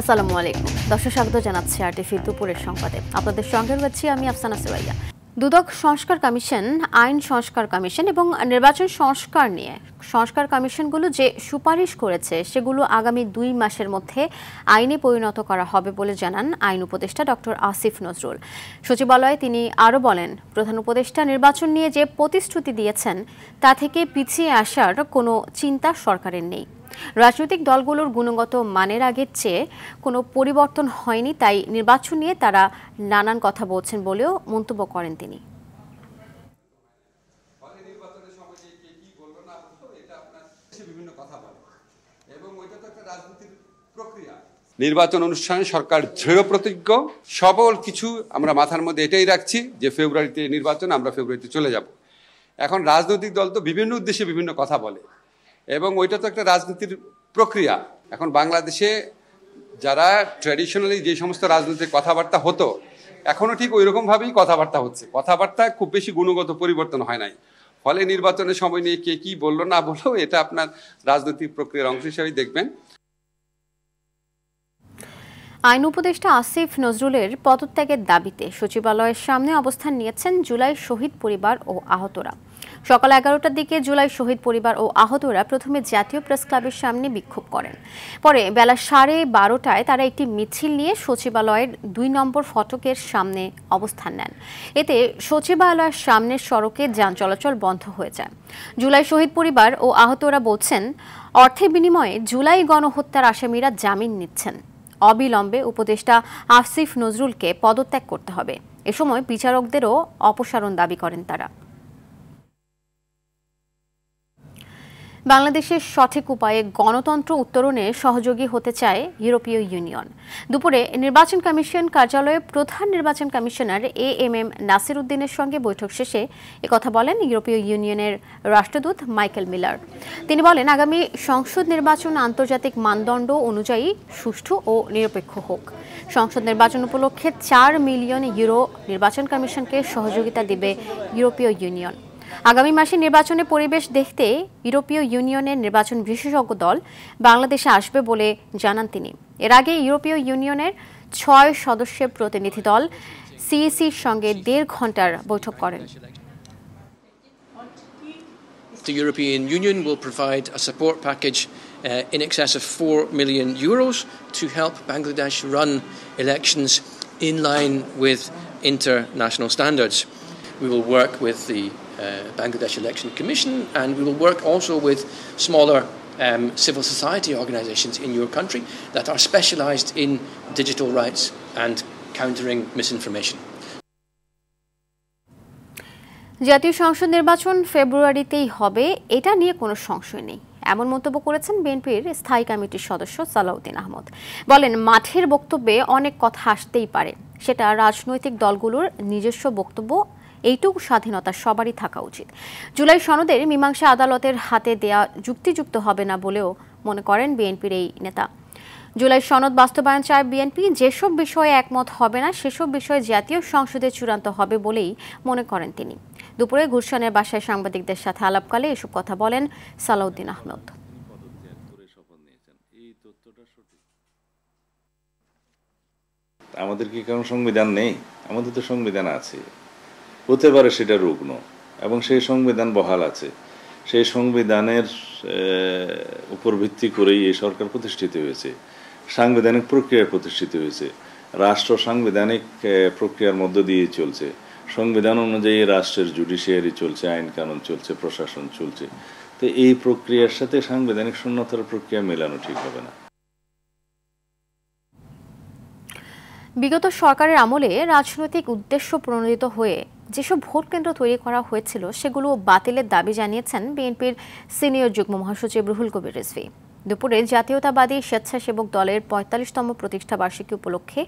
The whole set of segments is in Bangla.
আসসালামু আলাইকুম দর্শক, স্বাগত জানাচ্ছি আরটিভি দুপুরের সংবাদে। আপনাদের সঙ্গে রয়েছি আমি আফসানা সেরাইয়া। দুদক সংস্কার কমিশন, আইন সংস্কার কমিশন এবং নির্বাচন সংস্কার নিয়ে সংস্কার কমিশনগুলো যে সুপারিশ করেছে সেগুলো আগামী 2 মাসের মধ্যে আইনে পরিণত করা হবে বলে জানান আইন উপদেষ্টা ডক্টর আসিফ নজরুল। সচিবালয়ে তিনি আরও বলেন, প্রধান উপদেষ্টা নির্বাচন নিয়ে যে প্রতিশ্রুতি দিয়েছেন তা থেকে পিছিয়ে আসার কোনো চিন্তা সরকারের নেই। রাজনৈতিক দলগুলোর গুণগত মানের আগের চেয়ে কোনো পরিবর্তন হয়নি, তাই নির্বাচন নিয়ে তারা নানান কথা বলছেন বলেও মন্তব্য করেন তিনি। নির্বাচন অনুষ্ঠানে সরকার দৃঢ় প্রতিজ্ঞ। সকল কিছু আমরা মাথার মধ্যে এটাই রাখছি যে ফেব্রুয়ারিতে নির্বাচন, আমরা ফেব্রুয়ারিতে চলে যাব। এখন রাজনৈতিক দল তো বিভিন্ন উদ্দেশ্যে বিভিন্ন কথা বলে এবং ওইটা তো একটা রাজনীতির প্রক্রিয়া। এখন বাংলাদেশে যারা ট্র্যাডিশনালি যে সমস্ত রাজনৈতিক কথাবার্তা হতো, এখনও ঠিক ওই রকমভাবেই কথাবার্তা হচ্ছে। কথাবার্তা খুব বেশি গুণগত পরিবর্তন হয় নাই। ফলে নির্বাচনের সময় নিয়ে কে কি বললো না বললো, এটা আপনার রাজনৈতিক প্রক্রিয়ার অংশ হিসেবেই দেখবেন। আইন উপদেষ্টা আসিফ নজরুলের পদত্যাগের দাবিতে সচিবালয়ের সামনে অবস্থান নিয়েছেন জুলাই শহীদ পরিবার ও আহতরা। সকাল 11টার দিকে জুলাই শহীদ পরিবার ও আহতরা প্রথমে জাতীয় প্রেস ক্লাবের সামনে বিক্ষোভ করেন। পরে বেলা 12:30টায় তারা একটি মিছিল নিয়ে সচিবালয়ের 2 নম্বর ফটকের সামনে অবস্থান নেন। এতে সচিবালয়ের সামনের সড়কে যান চলাচল বন্ধ হয়ে যায়। জুলাই শহীদ পরিবার ও আহতরা বলছেন, অর্থের বিনিময়ে জুলাই গণহত্যার আসামিরা জামিন নিচ্ছেন। অবিলম্বে উপদেষ্টা আসিফ নজরুলকে পদত্যাগ করতে হবে। এ সময় বিচারকদেরও অপসারণ দাবি করেন তারা। বাংলাদেশের সঠিক উপায়ে গণতন্ত্র উত্তরণে সহযোগী হতে চায় ইউরোপীয় ইউনিয়ন। দুপুরে নির্বাচন কমিশন কার্যালয়ে প্রধান নির্বাচন কমিশনার এএমএম নাসির উদ্দিনের সঙ্গে বৈঠক শেষে একথা বলেন ইউরোপীয় ইউনিয়নের রাষ্ট্রদূত মাইকেল মিলার। তিনি বলেন, আগামী সংসদ নির্বাচন আন্তর্জাতিক মানদণ্ড অনুযায়ী সুষ্ঠু ও নিরপেক্ষ হোক। সংসদ নির্বাচন উপলক্ষে 4 মিলিয়ন ইউরো নির্বাচন কমিশনকে সহযোগিতা দেবে ইউরোপীয় ইউনিয়ন। আগামী মাসে নির্বাচনের পরিবেশ দেখতে ইউরোপীয় ইউনিয়নের নির্বাচন বিশেষজ্ঞ দল বাংলাদেশে আসবে বলে জানান তিনি। এর আগে ইউরোপীয় ইউনিয়নের 6 সদস্যের প্রতিনিধি দল সিইসির সঙ্গে 1.5 ঘণ্টার বৈঠক করেন। The European Union will provide a support package in excess of 4 million euros to help Bangladesh run elections in line with international standards. We will work with the Bangladesh Election Commission, and we will work also with smaller civil society organizations in your country that are specialized in digital rights and countering misinformation. জাতীয় সংসদ নির্বাচন ফেব্রুয়ারিতেই হবে, এটা নিয়ে কোনো সংশয় নেই, এমন মন্তব্য করেছেন বিএনপির স্থায়ী কমিটির সদস্য সালাউদ্দিন আহমদ। বলেন, মাঠের বক্তব্যে অনেক কথা আসতেই পারে, সেটা রাজনৈতিক দলগুলোর নিজস্ব বক্তব্য, এইটুকু স্বাধীনতা সবারই থাকা উচিত। জুলাই সনদের মীমাংসা আদালতের হাতে দেয়া যুক্তিযুক্ত হবে না বলেও মনে করেন বিএনপির এই নেতা। জুলাই সনদ বাস্তবায়ন চায় বিএনপি, যেসব বিষয়ে একমত হবে না সেসব বিষয়ে জাতীয় সংসদে চূড়ান্ত হবে বলেই মনে করেন তিনি। দুপুরে গুলশানের বাসায় সাংবাদিকদের সাথে আলাপকালে এসব কথা বলেন সালাউদ্দিন আহমদ। আমাদের কি কারণ সংবিধান নেই? আমাদের তো সংবিধান আছে। হতে পারে সেটা রুগ্ন, এবং সেই সংবিধান বহাল আছে। সেই সংবিধানের উপর ভিত্তি করেই এই সরকার প্রতিষ্ঠিত হয়েছে, সাংবিধানিক প্রক্রিয়া প্রতিষ্ঠিত হয়েছে। রাষ্ট্র সাংবিধানিক প্রক্রিয়ার মধ্য দিয়ে চলছে। সংবিধান অনুযায়ী রাষ্ট্রের জুডিশিয়ারি চলছে, আইন কানুন চলছে, প্রশাসন চলছে। তো এই প্রক্রিয়ার সাথে সাংবিধানিক শূন্যতার প্রক্রিয়া মেলানো ঠিক হবে না। বিগত সরকারের আমলে রাজনৈতিক উদ্দেশ্য প্রণোদিত হয়ে যেসব ভোট কেন্দ্র তৈরি করা হয়েছিল সেগুলো বাতিলের দাবি জানিয়েছেন বিএনপির সিনিয়র যুগ্ম মহাসচিব রুহুল কবির রিজভী। দুপুরে জাতীয়তাবাদী স্বেচ্ছাসেবক দলের 45তম প্রতিষ্ঠা বার্ষিকী উপলক্ষে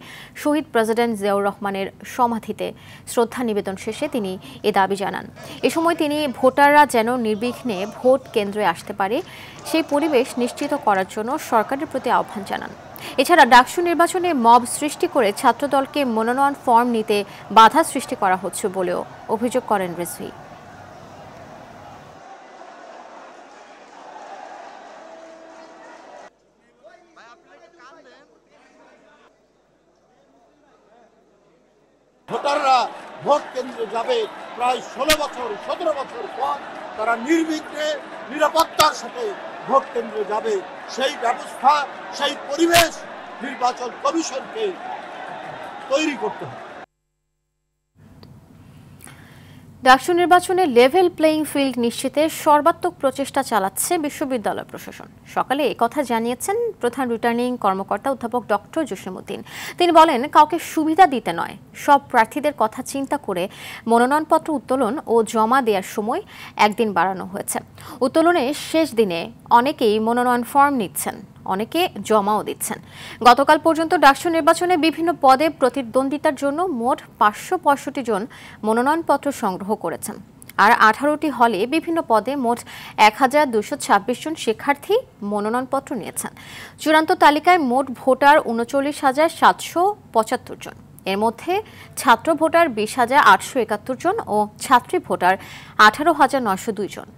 শহীদ প্রেসিডেন্ট জিয়াউর রহমানের সমাধিতে শ্রদ্ধা নিবেদন শেষে তিনি এ দাবি জানান। এ সময় তিনি ভোটাররা যেন নির্বিঘ্নে ভোট কেন্দ্রে আসতে পারে সেই পরিবেশ নিশ্চিত করার জন্য সরকারের প্রতি আহ্বান জানান। এছাড়া ডাকসু নির্বাচনে মব সৃষ্টি করে ছাত্রদলকে মনোনয়ন ফর্ম নিতে বাধা সৃষ্টি করা হচ্ছে বলেও অভিযোগ করেন রিজভী। ভোট কেন্দ্রে যাবে প্রায় 16 বছর 17 বছর পর তারা নির্বিঘ্নে নিরাপত্তার সাথে ভোট কেন্দ্রে যাবে। সেই ব্যবস্থা, সেই পরিবেশ নির্বাচন কমিশনকে তৈরি করতে হবে। ডাকসু নির্বাচনে লেভেল প্লেইং ফিল্ড নিশ্চিতে সর্বাত্মক প্রচেষ্টা চালাচ্ছে বিশ্ববিদ্যালয় প্রশাসন। সকালে একথা জানিয়েছেন প্রধান রিটার্নিং কর্মকর্তা অধ্যাপক ডক্টর জসিমউদ্দিন। তিনি বলেন, কাউকে সুবিধা দিতে নয়, সব প্রার্থীদের কথা চিন্তা করে মনোনয়নপত্র উত্তোলন ও জমা দেওয়ার সময় একদিন বাড়ানো হয়েছে। উত্তোলনের শেষ দিনে অনেকেই মনোনয়ন ফর্ম নিচ্ছেন, অনেকে জমাও দিচ্ছেন। গতকাল পর্যন্ত ডাকসু নির্বাচনে বিভিন্ন পদে প্রতিদ্বন্দ্বিতার জন্য মোট 565 জন মনোনয়নপত্র সংগ্রহ করেছেন। আর 18টি হলে বিভিন্ন পদে মোট 1226 জন শিক্ষার্থী মনোনয়নপত্র নিয়েছেন। চূড়ান্ত তালিকায় মোট ভোটার 39,775 জন। এর মধ্যে ছাত্র ভোটার 20,871 জন ও ছাত্রী ভোটার 18,902 জন।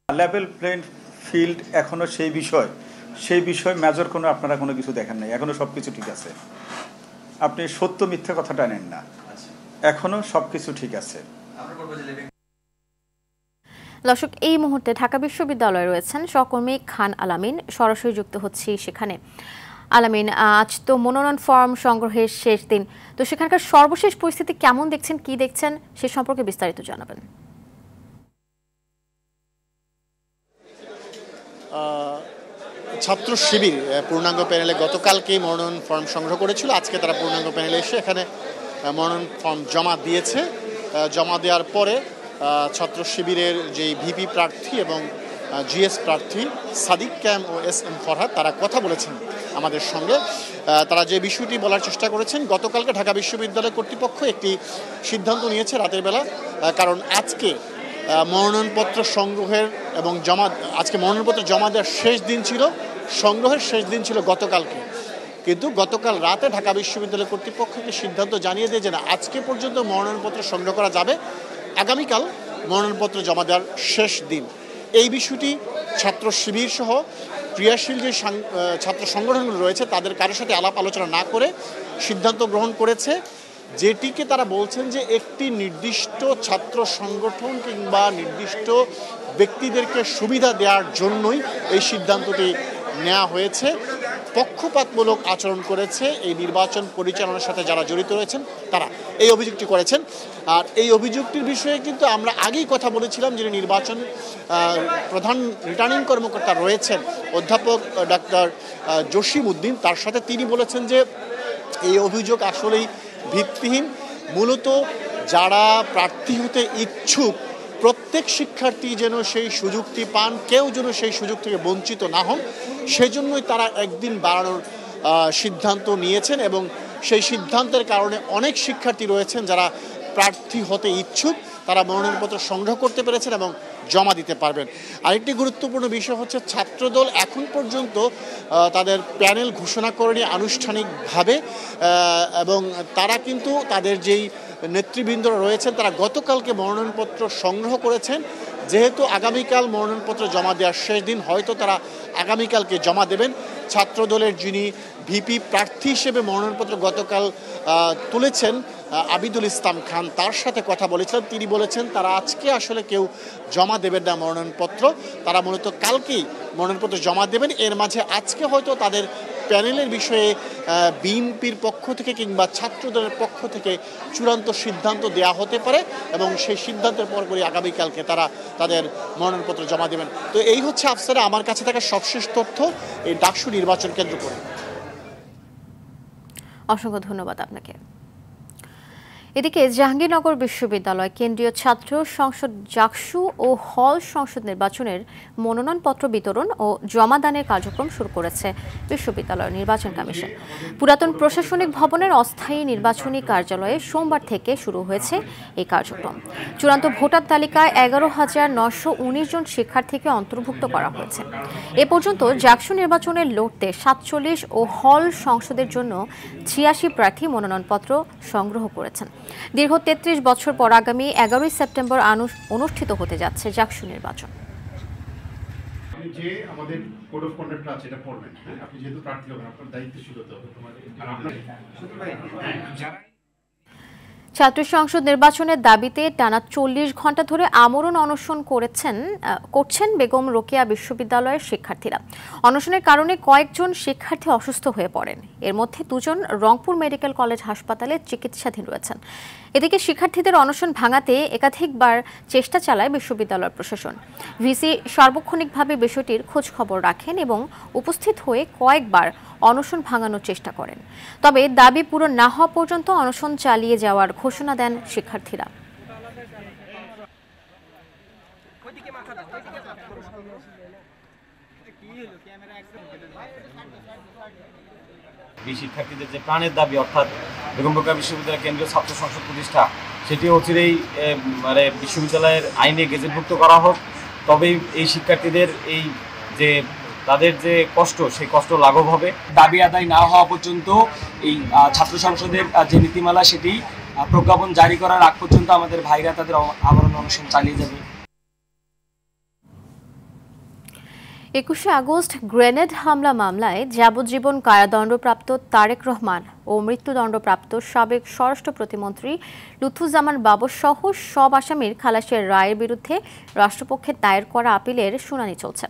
লেভেল প্লেইং ফিল্ড এখনো সেই বিষয় মেজর কোনো আপনারা কোনো কিছু দেখেন নাই। এখনো সবকিছু ঠিক আছে। আপনি সত্য মিথ্যা কথাটা নেন না, এখনো সবকিছু ঠিক আছে। দর্শক, এই মুহূর্তে ঢাকা বিশ্ববিদ্যালয়ে রয়েছেন সহকর্মী খান আলামিন, সরাসরি যুক্ত হচ্ছি সেখানে। আলামিন, আজ তো মনোনয়ন ফর্ম সংগ্রহের শেষ দিন, তো সেখানকার সর্বশেষ পরিস্থিতি কেমন দেখছেন, কি দেখছেন সে সম্পর্কে বিস্তারিত জানাবেন। ছাত্র শিবির পূর্ণাঙ্গ প্যানেলে গতকালকেই মনোনয়ন ফর্ম সংগ্রহ করেছিল। আজকে তারা পূর্ণাঙ্গ প্যানেলে এসে এখানে মনোনয়ন ফর্ম জমা দিয়েছে। জমা দেওয়ার পরে ছাত্র শিবিরের যেই ভিপি প্রার্থী এবং জিএস প্রার্থী সাদিক ক্যাম ও এস এম ফরহাদ তারা কথা বলেছেন আমাদের সঙ্গে। তারা যে বিষয়টি বলার চেষ্টা করেছেন, গতকালকে ঢাকা বিশ্ববিদ্যালয় কর্তৃপক্ষ একটি সিদ্ধান্ত নিয়েছে রাতের বেলা, কারণ আজকে মনোনয়নপত্র সংগ্রহের এবং আজকে মনোনয়নপত্র জমা দেওয়ার শেষ দিন ছিল, সংগ্রহের শেষ দিন ছিল গতকালকে। কিন্তু গতকাল রাতে ঢাকা বিশ্ববিদ্যালয় কর্তৃপক্ষ একটি সিদ্ধান্ত জানিয়ে দিয়ে যে না, আজকে পর্যন্ত মনোনয়নপত্র সংগ্রহ করা যাবে, আগামীকাল মনোনয়নপত্র জমা দেওয়ার শেষ দিন। এই বিষয়টি ছাত্র শিবির সহ ক্রিয়াশীল যে ছাত্র সংগঠনগুলো রয়েছে তাদের কারোর সাথে আলাপ আলোচনা না করে সিদ্ধান্ত গ্রহণ করেছে, যেটিকে তারা বলছেন যে একটি নির্দিষ্ট ছাত্র সংগঠন কিংবা নির্দিষ্ট ব্যক্তিদেরকে সুবিধা দেওয়ার জন্যই এই সিদ্ধান্তটি নেওয়া হয়েছে। পক্ষপাতমূলক আচরণ করেছে এই নির্বাচন পরিচালনার সাথে যারা জড়িত রয়েছেন তারা এই অভিযোগটি করেছেন। আর এই অভিযোগটির বিষয়ে কিন্তু আমরা আগেই কথা বলেছিলাম, যিনি নির্বাচন প্রধান রিটার্নিং কর্মকর্তা রয়েছেন অধ্যাপক ডাক্তার জসিমউদ্দিন, তার সাথে তিনি বলেছেন যে এই অভিযোগ আসলেই ভিত্তিহীন। মূলত যারা প্রার্থী হতে ইচ্ছুক প্রত্যেক শিক্ষার্থী যেন সেই সুযোগটি পান, কেউ যেন সেই সুযোগ থেকে বঞ্চিত না হন, সেজন্যই তারা একদিন বাড়ানোর সিদ্ধান্ত নিয়েছেন। এবং সেই সিদ্ধান্তের কারণে অনেক শিক্ষার্থী রয়েছেন যারা প্রার্থী হতে ইচ্ছুক, তারা মনোনয়নপত্র সংগ্রহ করতে পেরেছেন এবং জমা দিতে পারবেন। আরেকটি গুরুত্বপূর্ণ বিষয় হচ্ছে ছাত্রদল এখন পর্যন্ত তাদের প্যানেল ঘোষণা করেনি আনুষ্ঠানিকভাবে, এবং তারা কিন্তু তাদের যেই নেতৃবৃন্দরা রয়েছেন তারা গতকালকে মনোনয়নপত্র সংগ্রহ করেছেন। যেহেতু আগামীকাল মনোনয়নপত্র জমা দেওয়ার শেষ দিন, হয়তো তারা আগামীকালকে জমা দেবেন। ছাত্রদলের যিনি ভিপি প্রার্থী হিসেবে মনোনয়নপত্র গতকাল তুলেছেন আবিদুল ইসলাম খান, তার সাথে কথা বলেছিলাম। তিনি বলেছেন তারা আজকে আসলে কেউ জমা দেবেন না মনোনয়নপত্র, তারা মূলত কালকেই মনোনয়নপত্র জমা দেবেন। এর মাঝে আজকে হয়তো তাদের প্যানেলের বিষয়ে বিএনপির পক্ষ থেকে কিংবা ছাত্রদলের পক্ষ থেকে চূড়ান্ত সিদ্ধান্ত দেয়া হতে পারে এবং সেই সিদ্ধান্তের পরপরই আগামীকালকে তারা তাদের মনোনয়নপত্র জমা দেবেন। তো এই হচ্ছে আফসারে আমার কাছে থাকা সবশেষ তথ্য এই ডাকসু নির্বাচন কেন্দ্র করে। অসংখ্য ধন্যবাদ আপনাকে। এদিকে জাহাঙ্গীরনগর বিশ্ববিদ্যালয় কেন্দ্রীয় ছাত্র সংসদ জাকসু ও হল সংসদ নির্বাচনের মনোনয়নপত্র বিতরণ ও জমাদানের কার্যক্রম শুরু করেছে বিশ্ববিদ্যালয় নির্বাচন কমিশন। পুরাতন প্রশাসনিক ভবনের অস্থায়ী নির্বাচনী কার্যালয়ে সোমবার থেকে শুরু হয়েছে এই কার্যক্রম। চূড়ান্ত ভোটার তালিকায় 11,919 জন শিক্ষার্থীকে অন্তর্ভুক্ত করা হয়েছে। এ পর্যন্ত জাকসু নির্বাচনে লড়তে 47 ও হল সংসদের জন্য 86 প্রার্থী মনোনয়নপত্র সংগ্রহ করেছেন। দীর্ঘ 33 বছর পর আগামী 11 সেপ্টেম্বর অনুষ্ঠিত হতে যাচ্ছে জাকসু নির্বাচন। আপনি যে আমাদের কোড অফ কন্ডাক্ট আছে এটা পড়বেন, হ্যাঁ? আপনি যেহেতু প্রার্থী হবেন আপনার দায়িত্বশীল হতে হবে। আর আপনার ছাত্র সংসদ নির্বাচনের দাবিতে টানা 40 ঘন্টা ধরে আমরণ অনশন করছেন বেগম রোকেয়া বিশ্ববিদ্যালয়ের শিক্ষার্থীরা। অনশনের কারণে কয়েকজন শিক্ষার্থী অসুস্থ হয়ে পড়েন। এর মধ্যে 2 জন রংপুর মেডিকেল কলেজ হাসপাতালে চিকিৎসাধীন রয়েছেন। এদিকে শিক্ষার্থীদের অনশন ভাঙাতে একাধিকবার চেষ্টা চালায় বিশ্ববিদ্যালয় প্রশাসন। ভিসি সার্বক্ষণিকভাবে বিষয়টির খোঁজ খবর রাখেন এবং উপস্থিত হয়ে কয়েকবার অনশন ভাঙানোর চেষ্টা করেন। তবে দাবি পূরণ না হওয়া পর্যন্ত অনশন চালিয়ে যাওয়ার ঘোষণা দেন শিক্ষার্থীরা। শিক্ষার্থীদের যে প্রাণের দাবি অর্থাৎ বেগম রোকেয়া বিশ্ববিদ্যালয় কেন্দ্রীয় ছাত্র সংসদ প্রতিষ্ঠা, সেটি অচিরেই বিশ্ববিদ্যালয়ের আইনে গেজেটভুক্ত করা হোক। তবেই এই শিক্ষার্থীদের এই যে তাদের যে কষ্ট, সেই কষ্ট লাঘব হবে। দাবি আদায় না হওয়া পর্যন্ত এই ছাত্র সংসদের যে নীতিমালা সেটি প্রজ্ঞাপন জারি করার আগ পর্যন্ত আমাদের ভাইরা তাদের আমরণ অনশন চালিয়ে যাবে। 21শে আগস্ট গ্রেনেড হামলা মামলায় যাবজ্জীবন কারাদণ্ডপ্রাপ্ত তারেক রহমান ও মৃত্যুদণ্ডপ্রাপ্ত সাবেক স্বরাষ্ট্র প্রতিমন্ত্রী লুৎফুজ্জামান বাবর সহ সব আসামির খালাসের রায়ের বিরুদ্ধে রাষ্ট্রপক্ষে দায়ের করা আপিলের শুনানি চলছে।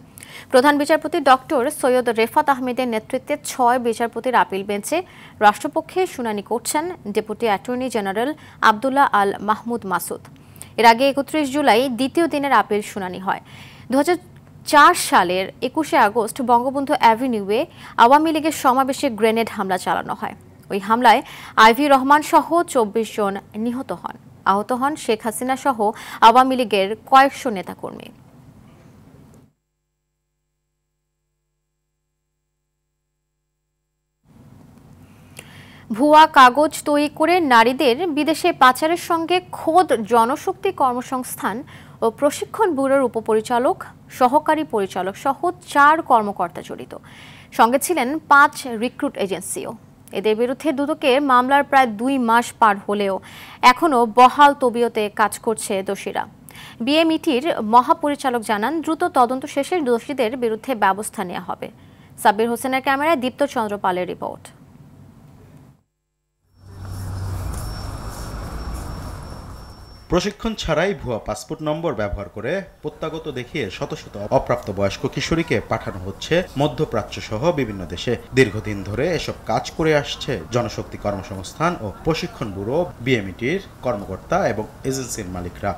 প্রধান বিচারপতি ডক্টর সৈয়দ রেফাত আহমেদের নেতৃত্বে 6 বিচারপতির আপিল বেঞ্চে রাষ্ট্রপক্ষে শুনানি করছেন deputy attorney general Abdullah Al Mahmud Masud. এর আগে 31 জুলাই দ্বিতীয় দিনের আপিল শুনানি হয়। 2004 সালের 21শে আগস্ট বঙ্গবন্ধু অ্যাভিনিউয়ে আওয়ামী লীগের সমাবেশে গ্রেনেড হামলা চালানো হয়। ওই হামলায় আইভি রহমান সহ 24 জন নিহত হন। আহত হন শেখ হাসিনা সহ আওয়ামী লীগের কয়েকশো নেতাকর্মী। ভুয়া কাগজ তৈরি করে নারীদের বিদেশে পাচারের সঙ্গে খোদ জনশক্তি কর্মসংস্থান ও প্রশিক্ষণ ব্যুরোর উপপরিচালক, সহকারী পরিচালক সহ 4 কর্মকর্তা জড়িত। সঙ্গে ছিলেন 5 রিক্রুট এজেন্সিও। এদের বিরুদ্ধে দুদকের মামলার প্রায় 2 মাস পার হলেও এখনও বহাল তবিয়তে কাজ করছে দোষীরা। বিএমইটির মহাপরিচালক জানান, দ্রুত তদন্ত শেষে দোষীদের বিরুদ্ধে ব্যবস্থা নেওয়া হবে। সাব্বির হোসেনের ক্যামেরায় দীপ্ত চন্দ্র পালের রিপোর্ট। প্রশিক্ষণ ছাড়াই ভুয়া পাসপোর্ট নম্বর ব্যবহার করে প্রত্যাগত দেখিয়ে শত শত অপ্রাপ্তবয়স্ক কিশোরীকে পাঠানো হচ্ছে মধ্যপ্রাচ্য সহ বিভিন্ন দেশে। দীর্ঘদিন ধরে এসব কাজ করে আসছে জনশক্তি কর্মসংস্থান ও প্রশিক্ষণ ব্যুরো, বিএমইটির কর্মকর্তা এবং এজেন্সির মালিকরা।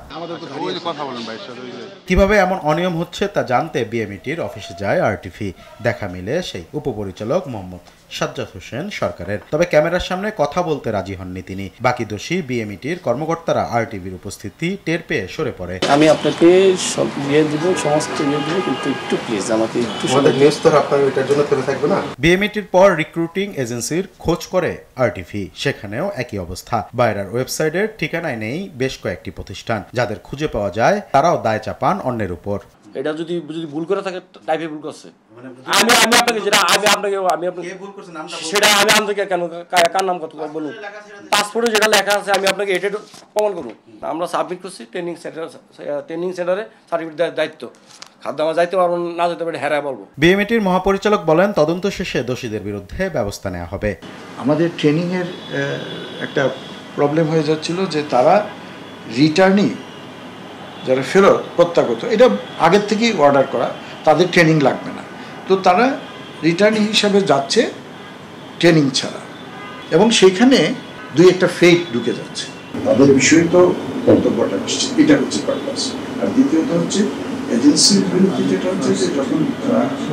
কিভাবে এমন অনিয়ম হচ্ছে তা জানতে বিএমইটির অফিসে যায় আরটিভি। দেখা মিলে সেই উপপরিচালক মোহাম্মদ সাজ্জাদ হোসেন সরকারের। তবে ক্যামেরার সামনে কথা বলতে রাজি হননি তিনি। বাকি দোষী বিএমইটির কর্মকর্তারা আরটিভির উপস্থিতি টের পেয়ে সরে পড়ে। আমি আপনাকে সব দিয়ে দিব, সমস্ত দিয়ে দিব, কিন্তু একটু প্লিজ আমাকে একটু এটার জন্য থেমে থাকবে না। বিএমইটির পর রিক্রুটিং এজেন্সির খোঁজ করে আরটিভি, সেখানেও একই অবস্থা। বাইরের ওয়েবসাইটের ঠিকানায় নেই বেশ কয়েকটি প্রতিষ্ঠান। যাদের খুঁজে পাওয়া যায় তারাও দায় চাপান অন্যের উপর। এটা যদি ভুল করে থাকে টাইপে ভুল করছে, আমি আপনাকে যেটা আমি আপনাকে সেটা আমি আপনাকে কেন কার নাম কত বলুন, পাসপোর্টে যেটা লেখা আছে আমি আপনাকে এটা প্রমাণ করুন। আমরা সাবমিট করছি ট্রেনিং সেন্টারে, সার্টিফিকেট দায়িত্ব খাদ্য আমার যাইতে পারবো না, যেতে পারে হেরায় বলবো। বিএমইটির মহাপরিচালক বলেন, তদন্ত শেষে দোষীদের বিরুদ্ধে ব্যবস্থা নেওয়া হবে। আমাদের ট্রেনিংয়ের একটা প্রবলেম হয়ে যাচ্ছিল যে তারা রিটার্নিং যারা ফেরত প্রত্যাগত, এটা আগের থেকেই অর্ডার করা, তাদের ট্রেনিং লাগবে না, তো তারা রিটার্নিং হিসাবে যাচ্ছে ট্রেনিং ছাড়া, এবং সেখানে 2-1টা ফেক ঢুকে যাচ্ছে। তাদের বিষয় তো কর্তব্যটা আসছে, এটা হচ্ছে পারপাস। আর দ্বিতীয়ত হচ্ছে এজেন্সির বিরুদ্ধে যেটা হচ্ছে যে যখন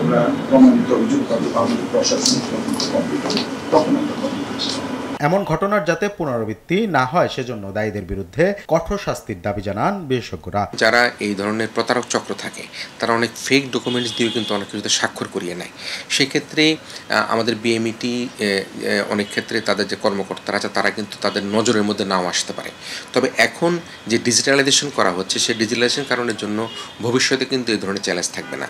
আমরা প্রমাণিত অভিযোগ পাবো আমাদের প্রশাসনিক কমপ্লিট হবে, তখন আমরা কমপ্লিট করছি। এমন ঘটনার যাতে পুনরাবৃত্তি না হয় সেজন্য দায়ীদের বিরুদ্ধে কঠোর শাস্তির দাবি জানান বিশেষজ্ঞরা। যারা এই ধরনের প্রতারক চক্র থাকে তারা অনেক ফেক ডকুমেন্টস দিয়ে কিন্তু অনেক কিছুতে স্বাক্ষর করিয়ে নেয়। সেক্ষেত্রে আমাদের বিএমইটি অনেক ক্ষেত্রে তাদের যে কর্মকর্তারা আছে তারা কিন্তু তাদের নজরের মধ্যে নাও আসতে পারে। তবে এখন যে ডিজিটালাইজেশন করা হচ্ছে সেই ডিজিটালাইজেশন কারণের জন্য ভবিষ্যতে কিন্তু এই ধরনের চ্যালেঞ্জ থাকবে না।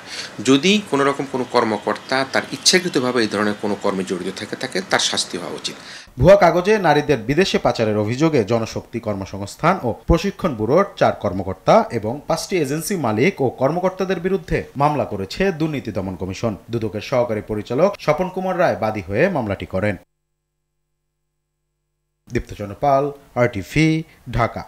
যদি কোনো রকম কোনো কর্মকর্তা তার ইচ্ছাকৃতভাবে এই ধরনের কোনো কর্মে জড়িত থাকে তার শাস্তি হওয়া উচিত। ভুয়া কাগজে নারীদের বিদেশে পাচারের অভিযোগে জনশক্তি কর্মসংস্থান ও প্রশিক্ষণ ব্যুরোর 4 কর্মকর্তা এবং 5টি এজেন্সি মালিক ও কর্মকর্তাদের বিরুদ্ধে মামলা করেছে দুর্নীতি দমন কমিশন। দুদকের সহকারী পরিচালক স্বপন কুমার রায় বাদী হয়ে মামলাটি করেন। দীপ্তচন্দ্র পাল, RTV, ঢাকা।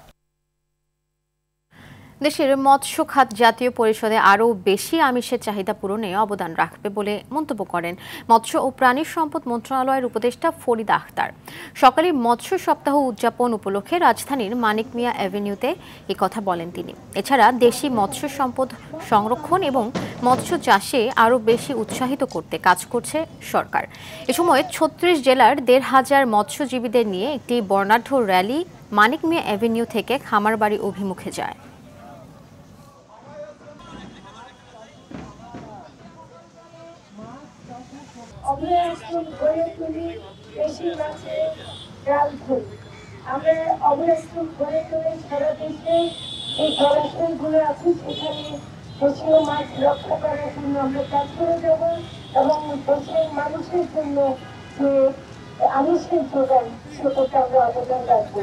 দেশের মৎস্য খাত জাতীয় পরিষদে আরও বেশি আমিষের চাহিদা পূরণে অবদান রাখবে বলে মন্তব্য করেন মৎস্য ও প্রাণী সম্পদ মন্ত্রণালয়ের উপদেষ্টা ফরিদা আখতার। সকালে মৎস্য সপ্তাহ উদযাপন উপলক্ষে রাজধানীর মানিক মিয়া অ্যাভিনিউতে এই কথা বলেন তিনি। এছাড়া দেশি মৎস্য সম্পদ সংরক্ষণ এবং মৎস্য চাষে আরও বেশি উৎসাহিত করতে কাজ করছে সরকার। এ সময় 36 জেলার 1,500 মৎস্যজীবীদের নিয়ে একটি বর্ণাঢ্য র্যালি মানিক মিয়া অ্যাভিনিউ থেকে খামারবাড়ি অভিমুখে যায়। অভয়াশ্রম গড়ে তুলি, দেশি মাছের ডাল ধরি। আমরা অভয়াশ্রম গড়ে তুলে সারা দেশে এই জলাশয়গুলো আছে সেখানে দেশীয় মাছ রক্ষা করার জন্য আমরা কাজ করে যাব এবং দেশের মানুষের জন্য যে আমিষের যোগান সেটাতে আমরা অবদান রাখবো।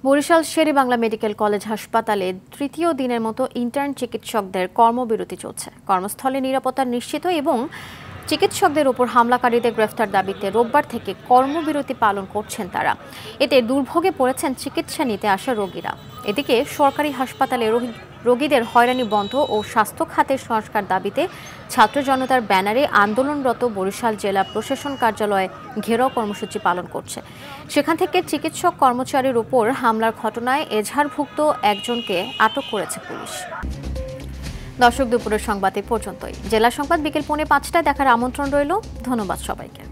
বরিশাল শেরেবাংলা মেডিকেল কলেজ হাসপাতালে তৃতীয় দিনের মতো ইন্টার্ন চিকিৎসকদের কর্মবিরতি চলছে। কর্মস্থলে নিরাপত্তা নিশ্চিত এবং চিকিৎসকদের উপর হামলাকারীদের গ্রেফতার দাবিতে রোববার থেকে কর্মবিরতি পালন করছেন তারা। এতে দুর্ভোগে পড়েছেন চিকিৎসা নিতে আসা রোগীরা। এদিকে সরকারি হাসপাতালে রোগীদের হয়রানি বন্ধ ও স্বাস্থ্য খাতের সংস্কার দাবিতে ছাত্র জনতার ব্যানারে আন্দোলনরত বরিশাল জেলা প্রশাসন কার্যালয়ে ঘেরাও কর্মসূচি পালন করছে। সেখান থেকে চিকিৎসক কর্মচারীর উপর হামলার ঘটনায় এজাহারভুক্ত একজনকে আটক করেছে পুলিশ। দর্শক, দুপুরের সংবাদ এ পর্যন্তই। জেলা সংবাদ বিকেল 4:45টায় দেখার আমন্ত্রণ রইল। ধন্যবাদ সবাইকে।